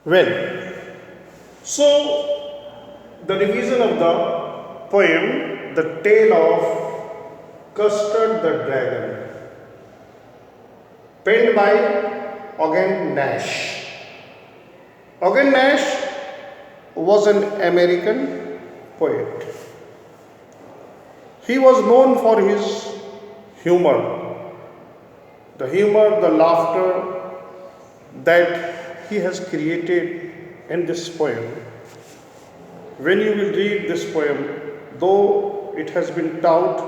Well, so the revision of the poem, The Tale of Custard the Dragon, penned by Augen Nash. Augen Nash was an American poet. He was known for his humor, the laughter that he has created in this poem. When you will read this poem, though it has been taught,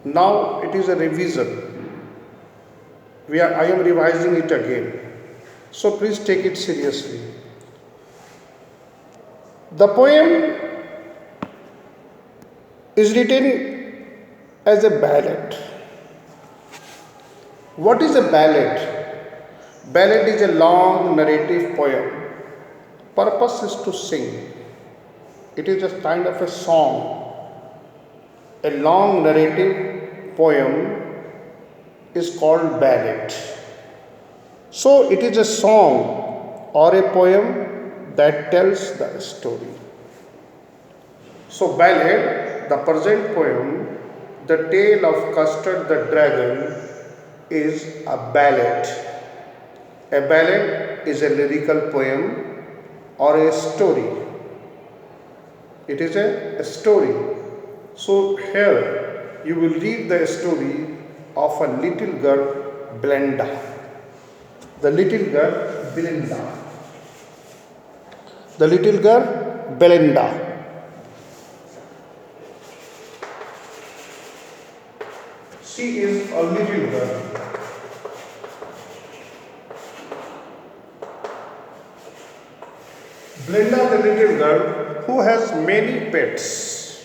now it is a revision. I am revising it again. So please take it seriously. The poem is written as a ballad. What is a ballad? Ballad is a long narrative poem. Purpose is to sing. It is a kind of a song. A long narrative poem is called ballad. So it is a song or a poem that tells the story. So ballad, the present poem, The Tale of Custard the Dragon, is a ballad. A ballad is a lyrical poem or a story. It is a story. So here you will read the story of a little girl, Belinda. The little girl, Belinda. The little girl, Belinda. She is a little girl. Belinda, the little girl who has many pets.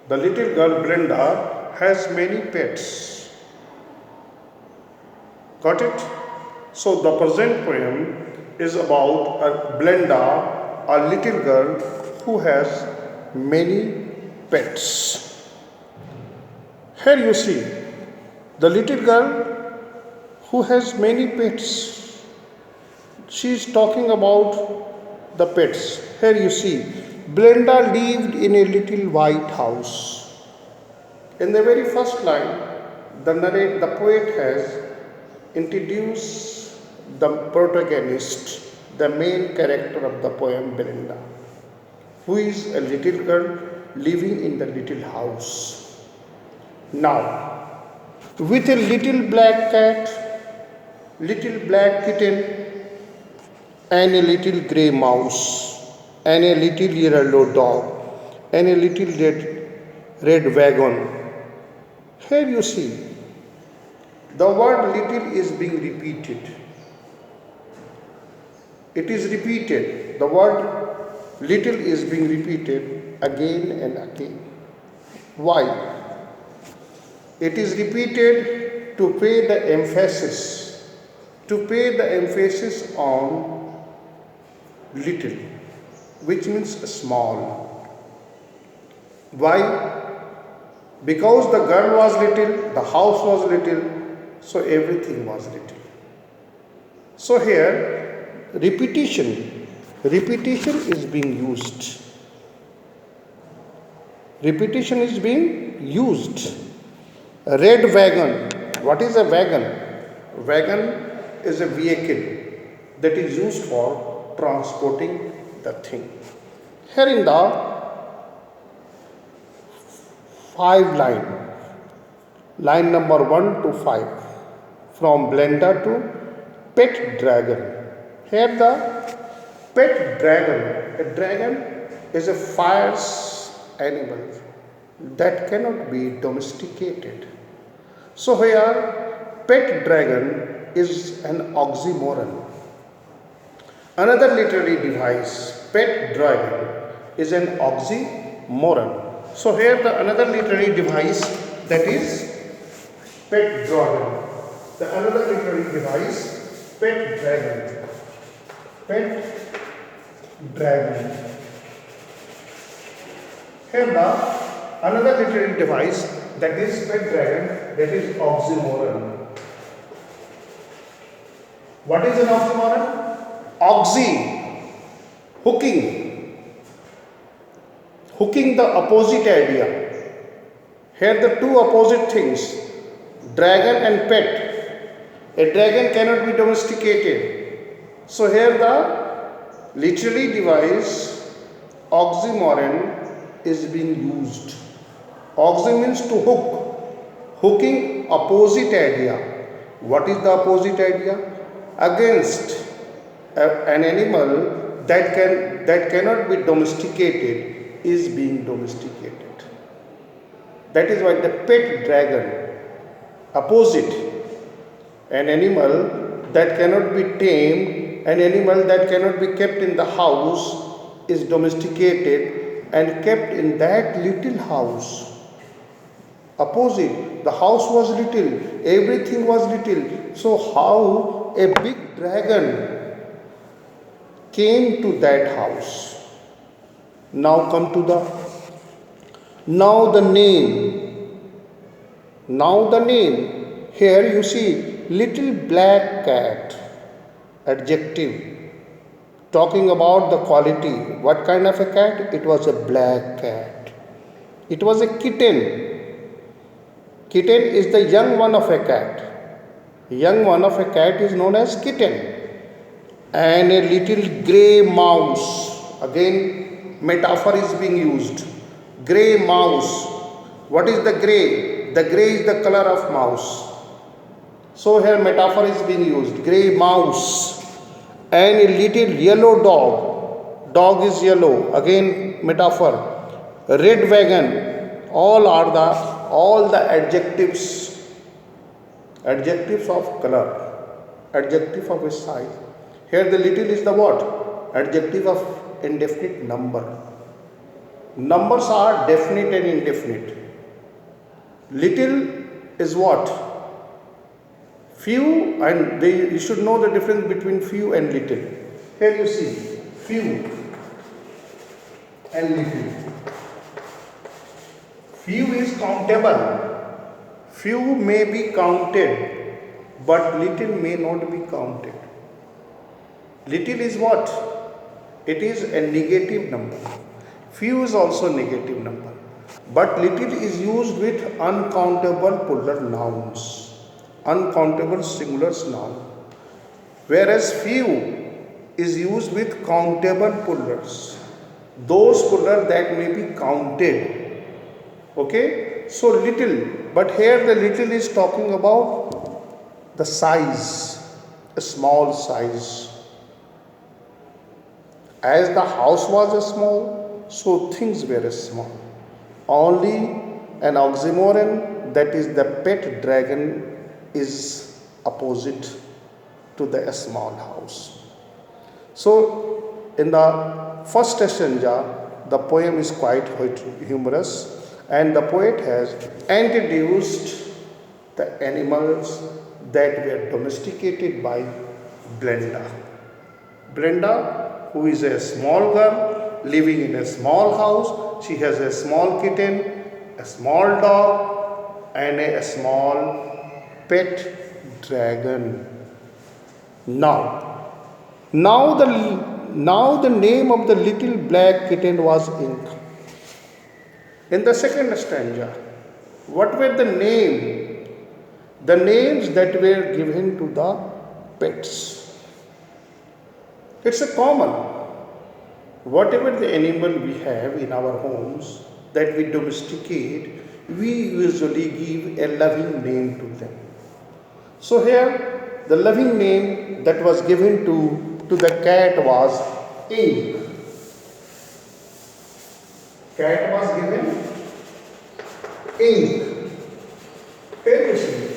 The little girl, Belinda, has many pets. Got it? So the present poem is about a Belinda, a little girl who has many pets. Here you see the little girl who has many pets. She is talking about the pets. Here you see Belinda lived in a little white house. In the very first line, the poet has introduced the protagonist, the main character of the poem, Belinda, who is a little girl living in the little house. Now, with a little black cat, little black kitten, and a little grey mouse, and a little yellow dog, and a little red wagon. Here you see, the word little is being repeated. It is repeated. The word little is being repeated again and again. Why? It is repeated to pay the emphasis on little, which means small. Why? Because the girl was little, the house was little, so everything was little. So here, repetition is being used. Repetition is being used. A red wagon. What is a wagon? Wagon is a vehicle that is used for transporting the thing. Here in the 5 line number 1 to 5, from Belinda to pet dragon. Here the pet dragon. A dragon is a fierce animal that cannot be domesticated. So here pet dragon is an oxymoron. Another literary device, pet dragon, is an oxymoron. So here another literary device, that is pet dragon. The another literary device, pet dragon. Pet dragon. Here another literary device, that is pet dragon, that is oxymoron. What is an oxymoron? Oxy, hooking, hooking the opposite idea. Here the two opposite things, dragon and pet. A dragon cannot be domesticated. So here the literary device oxymoron is being used. Oxy means to hook, hooking opposite idea. What is the opposite idea? Against an animal that cannot be domesticated is being domesticated. That is why the pet dragon, opposite, an animal that cannot be tamed, an animal that cannot be kept in the house is domesticated and kept in that little house. Opposite, the house was little, everything was little. So how a big dragon came to that house? Now come to the name. Now the name. Here you see little black cat, adjective, talking about the quality. What kind of a cat? It was a black cat. It was a kitten. Kitten is the young one of a cat. Young one of a cat is known as kitten. And a little grey mouse. Again, metaphor is being used. Grey mouse. What is the grey? The grey is the color of mouse. So here metaphor is being used. Grey mouse. And a little yellow dog. Dog is yellow. Again, metaphor. Red wagon. All the adjectives of color, adjective of a size. Here the little is the what? Adjective of indefinite number. Numbers are definite and indefinite. Little is what? Few, and you should know the difference between few and little. Here you see few and little. Few is countable. Few may be counted, but little may not be counted. Little is what? It is a negative number. Few is also negative number. But little is used with uncountable plural nouns, uncountable singular noun. Whereas few is used with countable plurals, those plural that may be counted. Okay, so little, but here the little is talking about the size, a small size. As the house was small, so things were small. Only an oxymoron, that is the pet dragon, is opposite to the small house. So in the first stanza, the poem is quite humorous. And the poet has introduced the animals that were domesticated by Blenda. Blenda, who is a small girl living in a small house, she has a small kitten, a small dog, and a small pet dragon. Now the name of the little black kitten was Ink. In the second stanza, what were the names? The names that were given to the pets. It's a common. Whatever the animal we have in our homes that we domesticate, we usually give a loving name to them. So here, the loving name that was given to the cat was Ink. Cat was given Ink. Here you see.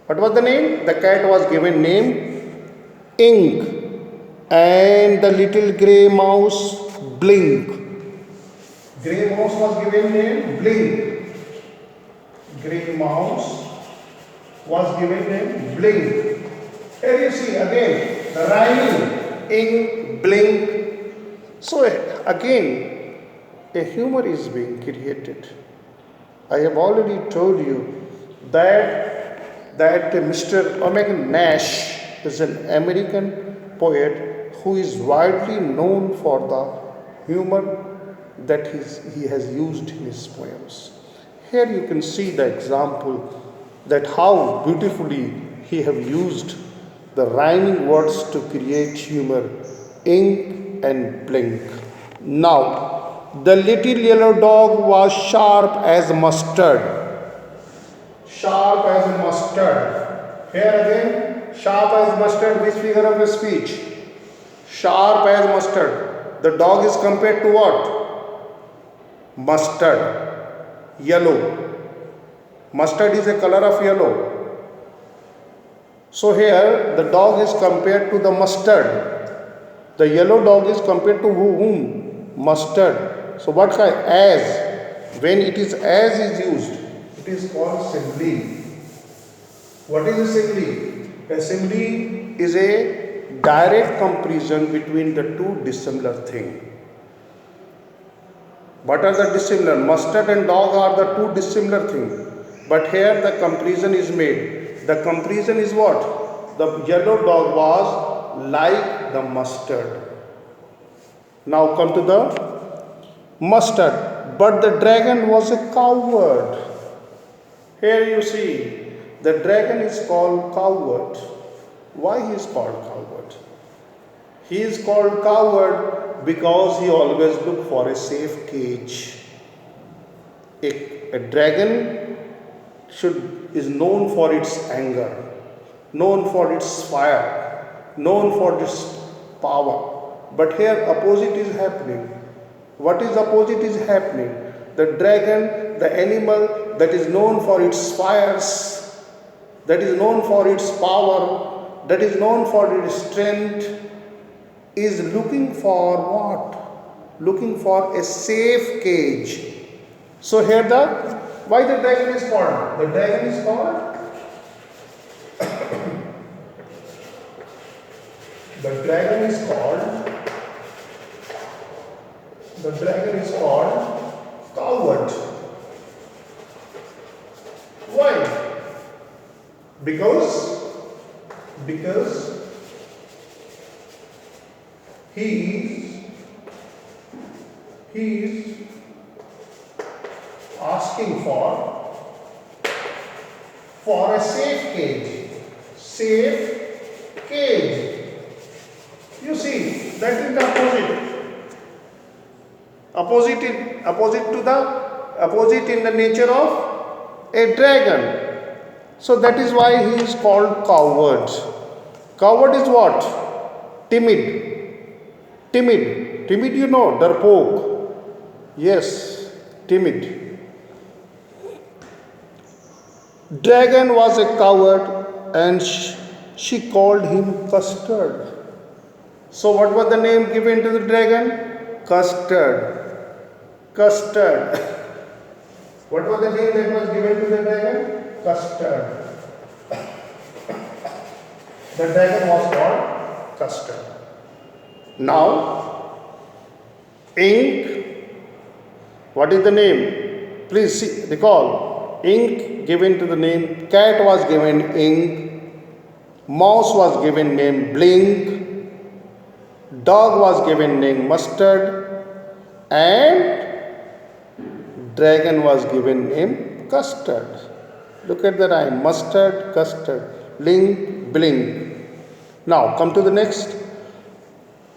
What was the name? The cat was given name Ink. And the little grey mouse Blink. Grey mouse was given name Blink. Grey mouse was given name Blink. Here you see again the rhyming Ink, Blink. So again, a humor is being created. I have already told you that Mr. Omega Nash is an American poet who is widely known for the humor that he has used in his poems. Here you can see the example that how beautifully he have used the rhyming words to create humor, ink and blink. Now, the little yellow dog was sharp as mustard. Sharp as mustard. Here again, sharp as mustard, which figure of speech? Sharp as mustard. The dog is compared to what? Mustard. Yellow. Mustard is a color of yellow. So here the dog is compared to the mustard. The yellow dog is compared to whom? Mustard. So what kind? As. When it is as is used, it is called simile. What is a simile? A simile is a direct comparison between the two dissimilar things. What are the dissimilar? Mustard and dog are the two dissimilar things. But here the comparison is made. The comparison is what? The yellow dog was like the mustard. Now come to the mustard. But the dragon was a coward. Here you see, the dragon is called coward. Why he is called coward? He is called coward because he always look for a safe cage. A dragon is known for its anger, known for its fire, known for its power. But here opposite is happening. What is opposite is happening? The dragon, the animal that is known for its fires, that is known for its power, that is known for its strength, is looking for what? Looking for a safe cage. So here why the dragon is called? The dragon is called coward. Why? Because he is asking for a safe cage. Safe cage. You see, that is the opposite in the nature of a dragon. So that is why he is called coward. Coward is what? Timid. Timid, you know, darpoke. Yes, timid. Dragon was a coward and she called him Custard. So what was the name given to the dragon? Custard. What was the name that was given to the dragon? Custard. The dragon was called Custard. Now, ink. What is the name? Please see, recall. Ink given to the name. Cat was given ink. Mouse was given name blink. Dog was given name mustard. And dragon was given name custard. Look at the rhyme. Mustard, custard. Blink. Now come to the next.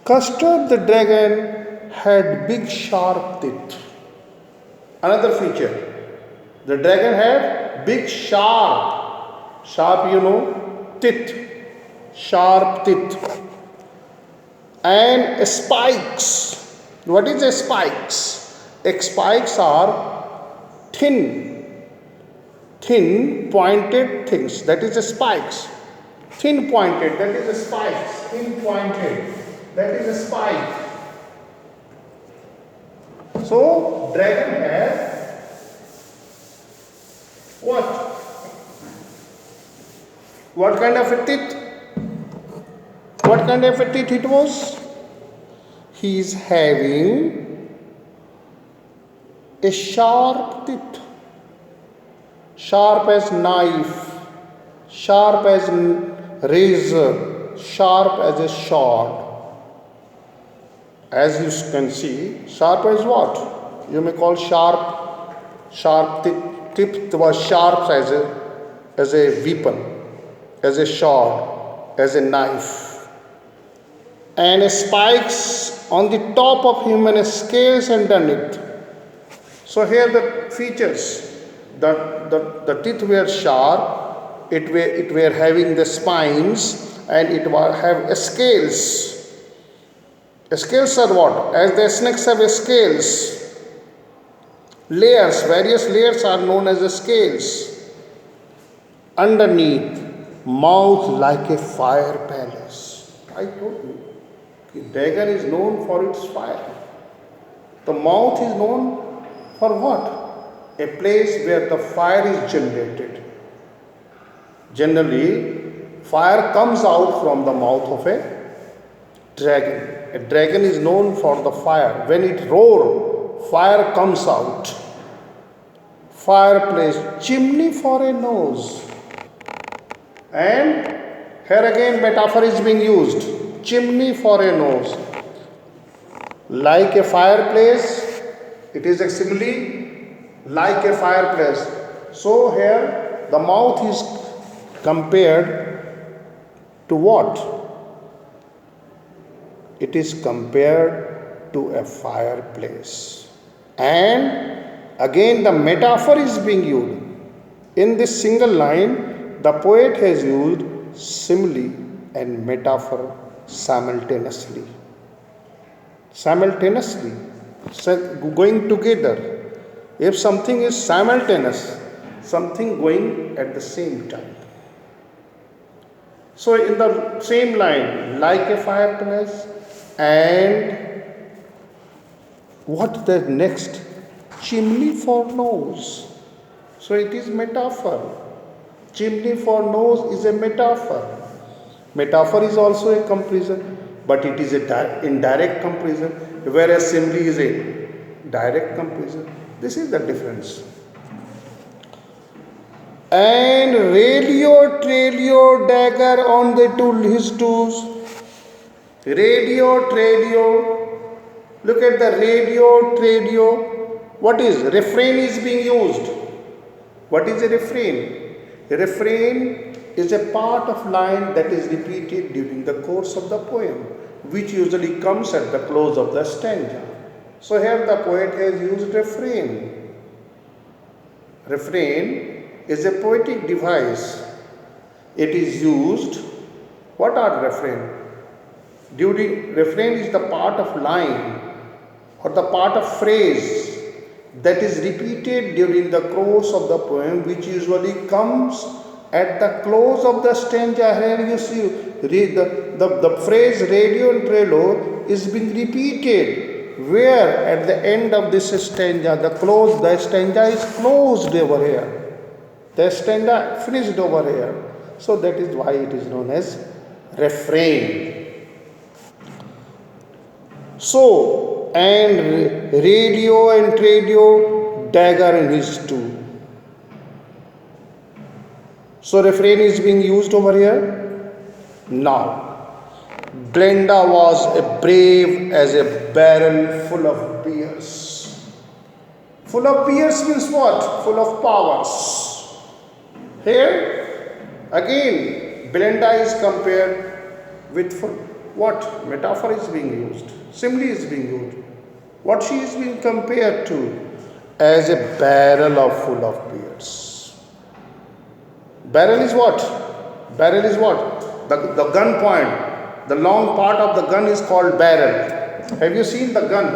Custard the dragon had big sharp teeth. Another feature. The dragon had big sharp teeth. Sharp teeth. And spikes. What is a spikes? Spikes are thin pointed things. That is a spikes. Thin pointed. That is a spikes. Thin pointed. That is a spike. So dragon had what? What kind of a teeth? What kind of a teeth it was? He is having a sharp teeth. Sharp as knife. Sharp as razor. sharp as a sword. As you can see, sharp as what? You may call sharp tip was sharp as a weapon, as a sword, as a knife. And spikes on the top of him and scales underneath. So here the features, the teeth were sharp, it were having the spines, and it have scales. Scales are what? As the snakes have scales. Layers, various layers are known as the scales. Underneath, mouth like a fire palace. I told you, dagger is known for its fire. The mouth is known for what? A place where the fire is generated. Generally, fire comes out from the mouth of a dragon. A dragon is known for the fire. When it roars, fire comes out. Fireplace, chimney for a nose. And here again metaphor is being used. Chimney for a nose. Like a fireplace, it is a simile, like a fireplace. So here the mouth is compared to what? It is compared to a fireplace. And again the metaphor is being used. In this single line, the poet has used simile and metaphor simultaneously. Simultaneously, going together. If something is simultaneous, something going at the same time. So in the same line, like a fireplace, and what the next? Chimney for nose. So it is metaphor. Chimney for nose is a metaphor. Metaphor is also a comparison, but it is a indirect comparison, whereas simile is a direct comparison. This is the difference. And Trelio dagger on his toes. Radio. Look at the radio. What is? Refrain is being used. What is a refrain? A refrain is a part of line that is repeated during the course of the poem, which usually comes at the close of the stanza. So here the poet has used refrain. Refrain is a poetic device. It is used. What are refrain? Refrain is the part of line or the part of phrase that is repeated during the course of the poem, which usually comes at the close of the stanza. Here you see the phrase radio and trello is being repeated, where at the end of this stanza, the stanza is closed over here. The stanza finished over here. So that is why it is known as refrain. So, and radio and tradio, dagger in his tool. So refrain is being used over here. Now, Glenda was brave as a barrel full of beers. Full of beers means what? Full of powers. Here, again, Glenda is compared with what? Metaphor is being used. Simile is being used. What she is being compared to? As a barrel full of beers. Barrel is what? Barrel is what? The gun point. The long part of the gun is called barrel. Have you seen the gun?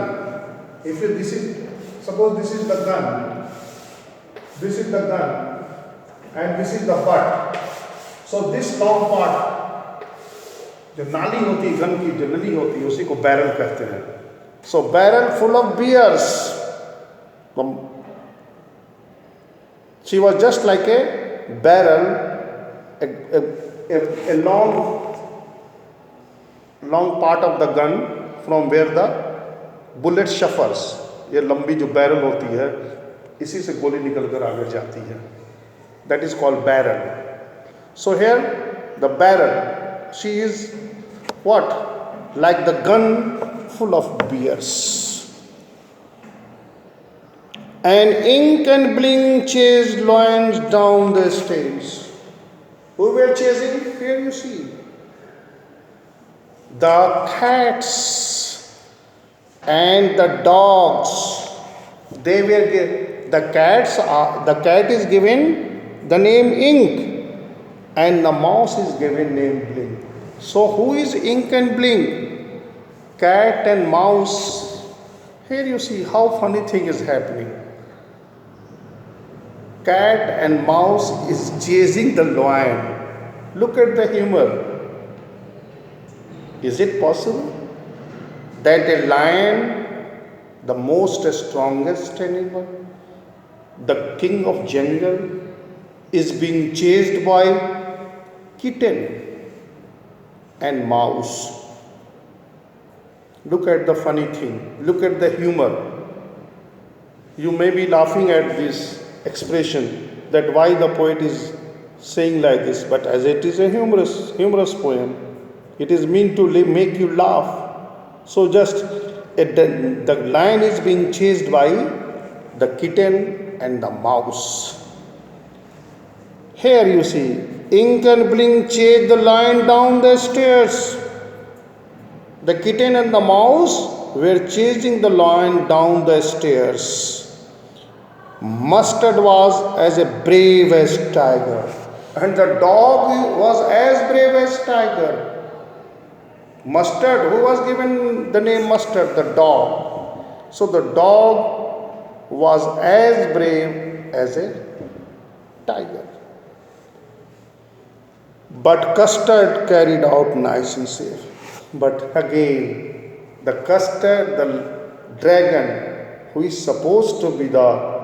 Suppose this is the gun. This is the gun. And this is the butt. So this long part, जो नाली होती है gun की, जो नली होती है, उसी को बैरल कहते हैं. So barrel full of beers. She was just like a barrel, a long part of the gun from where the bullet shuffers. ये लंबी जो बैरल होती है, इसी से गोली निकल कर आगे जाती है. That is called barrel. So here the barrel. she is what? Like the gun full of beers. And ink and bling chased lions down the stairs. Who were chasing? Here you see. The cats and the dogs. They were the cat is given the name ink and the mouse is given name bling. So who is ink and bling? Cat and mouse. Here you see how funny thing is happening. Cat and mouse is chasing the lion. Look at the humor. Is it possible that a lion, the most strongest animal, the king of jungle, is being chased by kitten and mouse? Look at the funny thing. Look at the humor. You may be laughing at this expression that why the poet is saying like this, but as it is a humorous poem, it is meant to make you laugh. So just the lion is being chased by the kitten and the mouse. Here you see, ink and bling chased the lion down the stairs. The kitten and the mouse were chasing the lion down the stairs. Mustard was as brave as tiger, and the dog was as brave as tiger. Mustard, who was given the name Mustard? The dog. So the dog was as brave as a tiger. But Custard carried out nice and safe. But again, the Custard, the dragon, who is supposed to be the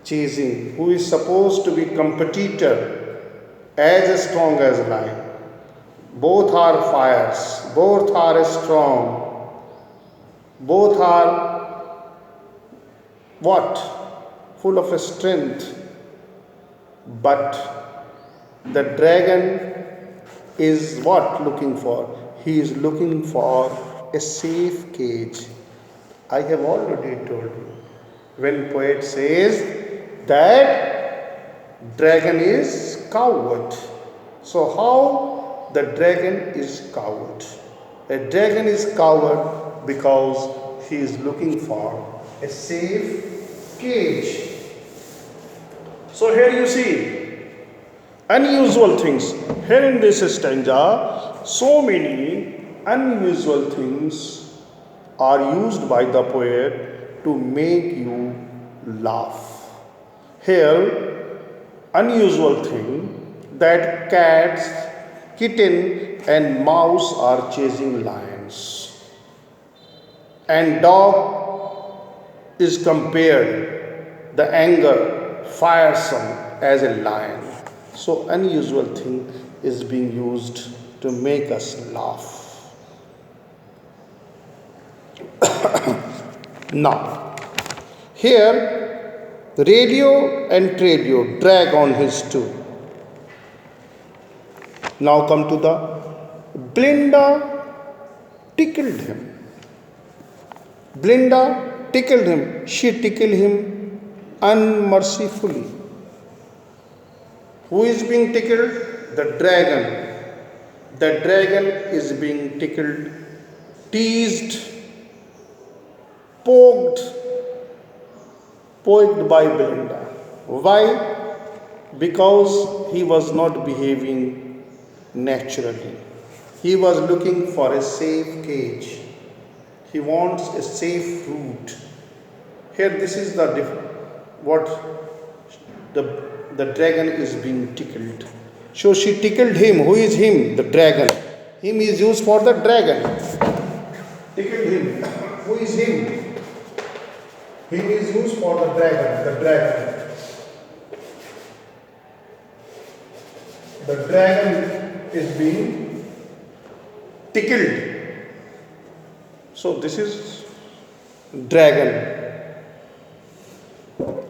chasing, who is supposed to be competitor, as strong as lion. Both are fires, both are strong, both are what? Full of strength. But the dragon is what looking for? He is looking for a safe cage. I have already told you. When poet says that dragon is coward. So how the dragon is coward? A dragon is coward because he is looking for a safe cage. So here you see unusual things. Here in this stanza, so many unusual things are used by the poet to make you laugh. Here, unusual thing that cats, kitten and mouse are chasing lions. And dog is compared, the anger, firesome as a lion. So unusual thing is being used to make us laugh. Now, here radio and tradio drag on his stool. Now come to the Blinda tickled him. Blinda tickled him. She tickled him unmercifully. Who is being tickled? The dragon. The dragon is being tickled, teased, poked by Belinda. Why? Because he was not behaving naturally. He was looking for a safe cage. He wants a safe route. Here, this is what the dragon is being tickled. So she tickled him. Who is him? The dragon. Him is used for the dragon. Tickled him. Who is him? Him is used for the dragon. The dragon. The dragon is being tickled. So this is dragon.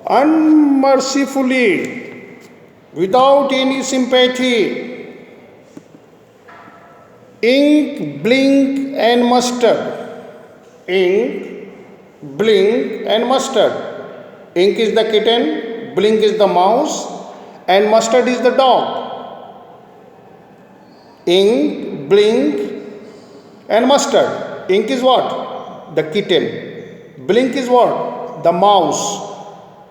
Unmercifully, without any sympathy, Ink, blink, and mustard. Ink, blink, and mustard. Ink is the kitten, blink is the mouse, and mustard is the dog. Ink, blink, and mustard. Ink is what? The kitten. Blink is what? The mouse.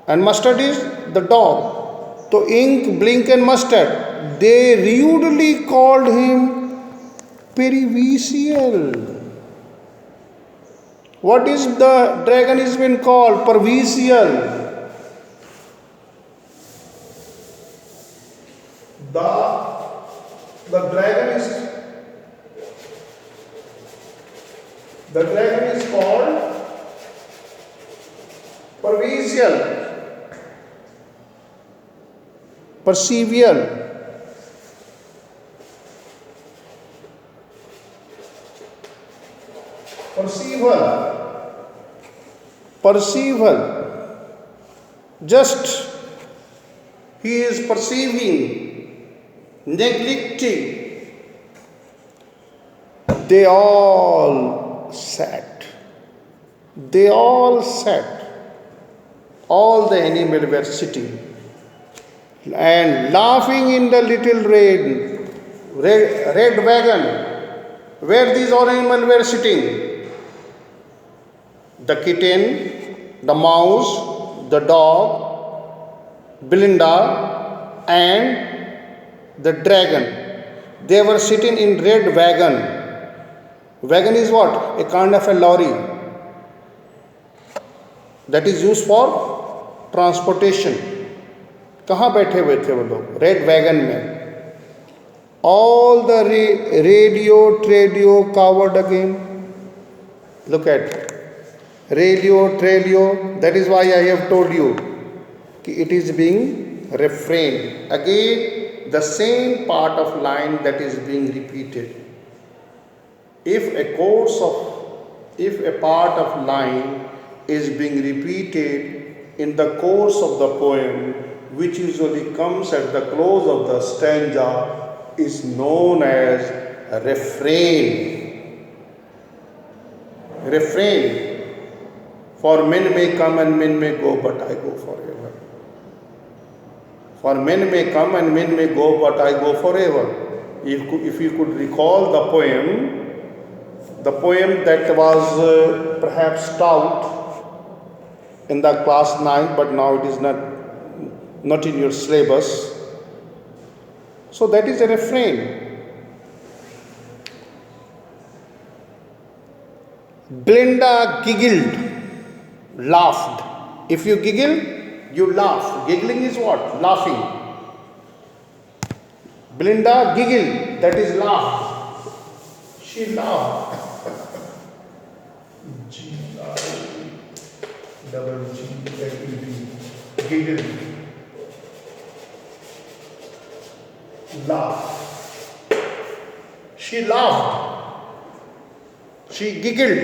And mustard is the dog. So ink, blink, and mustard, they rudely called him Perivisial. What is the dragon is been called? Pervisial. The dragon is called Pervisial. Percival. Percival. Just he is perceiving, neglecting. They all sat. All the animals were sitting and laughing in the little red wagon where these all animals were sitting. The kitten, the mouse, the dog, Belinda, and the dragon. They were sitting in red wagon. Wagon is what? A kind of a lorry that is used for transportation. कहाँ बैठे हुए थे वो लोग? Red wagon में. All the radio covered again. Look at radio. That is why I have told you it is being refrained. Again, the same part of line that is being repeated. If a part of line is being repeated in the course of the poem, which usually comes at the close of the stanza, is known as a refrain. For men may come and men may go, but I go forever. For men may come and men may go, but I go forever. If you could recall the poem that was perhaps taught in the class 9, but now it is not in your syllabus. So that is a refrain. Belinda giggled, laughed. If you giggle, you laugh. Giggling is what? Laughing. Belinda giggled, that is laughed. She laughed. Giggled. Laughed. She laughed. She giggled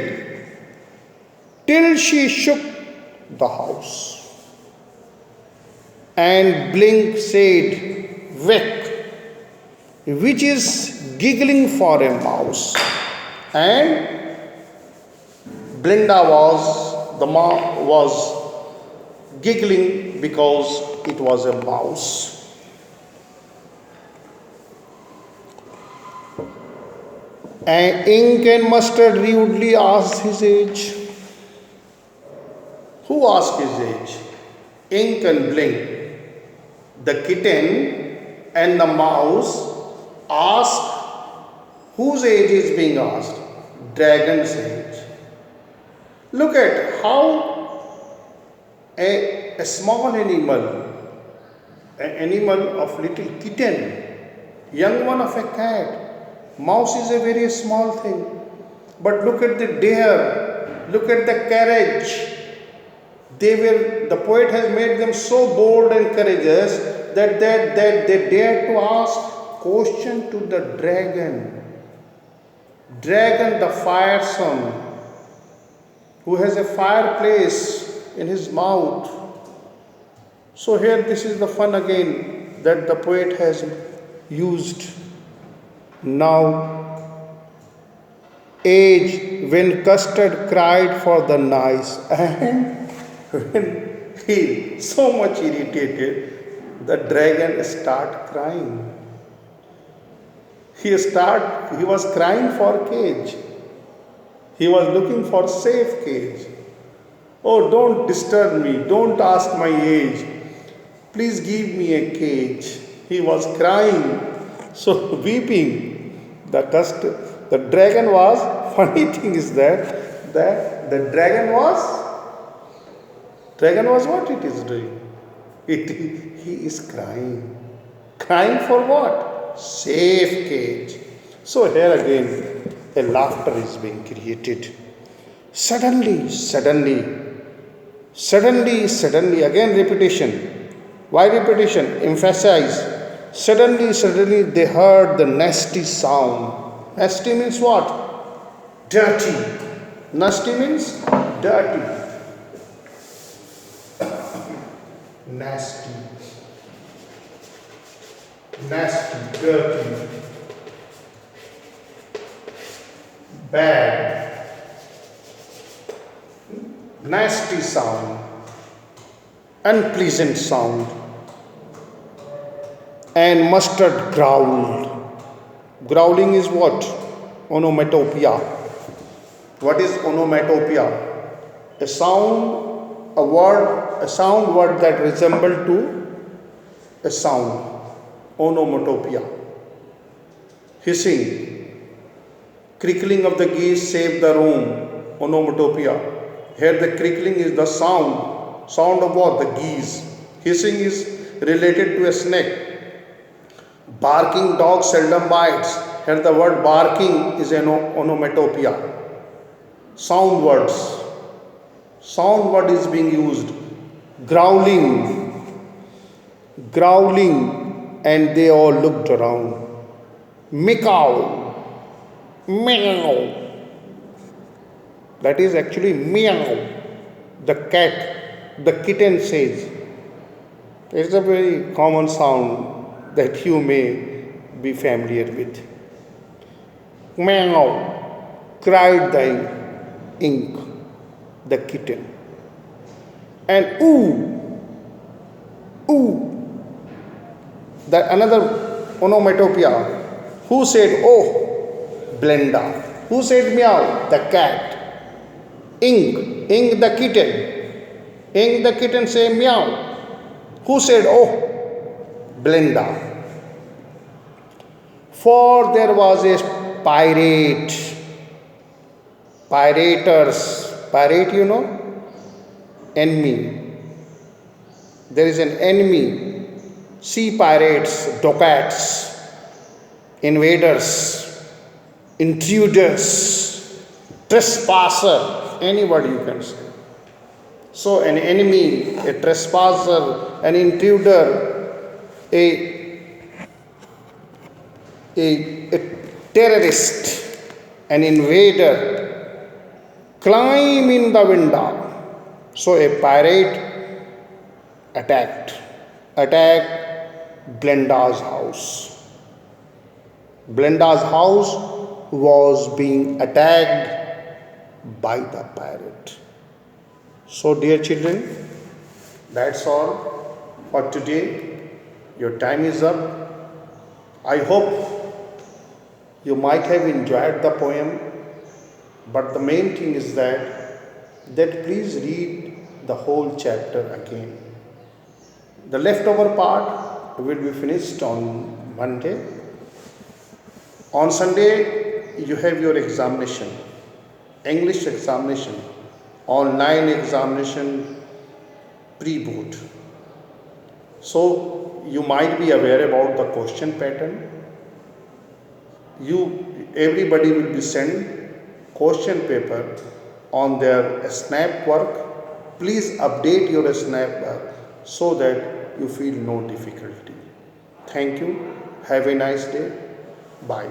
till she shook the house. And Blink said, "Wake," which is giggling for a mouse. And Belinda was giggling because it was a mouse. And Ink and Mustard rudely asked his age. Who asked his age? Ink and Blink. The kitten and the mouse asked whose age is being asked? Dragon's age. Look at how a small animal, an animal of little kitten, young one of a cat. Mouse is a very small thing. But look at the dare, look at the courage. The poet has made them so bold and courageous that they dared to ask question to the dragon. Dragon, the firesome, who has a fireplace in his mouth. So here this is the fun again that the poet has used. Now age when Custard cried for the nice, and when he so much irritated, the dragon start crying. He was crying for cage. He was looking for safe cage. Oh, don't disturb me. Don't ask my age. Please give me a cage. He was crying, so weeping. The dragon was, funny thing is that the dragon was what it is doing? He is crying. Crying for what? Safe cage. So here again, a laughter is being created. Suddenly, again repetition. Why repetition? Emphasize. Suddenly, they heard the nasty sound. Nasty means what? Dirty. Nasty means dirty. Nasty. Dirty. Bad. Nasty sound. Unpleasant sound. And Mustard growled. Growling is what? Onomatopoeia. What is onomatopoeia? A sound word that resembles to a sound. Onomatopoeia. Hissing. Crickling of the geese saved the room. Onomatopoeia. Here the crickling is the sound. Sound of what? The geese. Hissing is related to a snake. Barking dog seldom bites. Here the word barking is an onomatopoeia. Sound words. Sound word is being used. Growling. And they all looked around. Meow. That is actually meow. The kitten says. It's a very common sound that you may be familiar with. Meow, cried the ink, the kitten. And that another onomatopoeia. Who said, oh, Blenda? Who said meow? The cat. Ink, the kitten. Ink, the kitten say meow. Who said, oh, Blenda? For there was a pirate. Pirate, you know? Enemy. There is an enemy. Sea pirates, dacoits, invaders, intruders, trespasser, any word you can say. So an enemy, a trespasser, an intruder, a terrorist, an invader, climb in the window. So a pirate attacked Blenda's house. Blenda's house was being attacked by the pirate. So, dear children, that's all for today. Your time is up. I hope you might have enjoyed the poem, but the main thing is that please read the whole chapter again. The leftover part will be finished on Monday. On Sunday, you have your examination, English examination, online examination, pre-board. So, you might be aware about the question pattern. Everybody will be sent question paper on their snap work. Please update your snap work so that you feel no difficulty. Thank you. Have a nice day. Bye.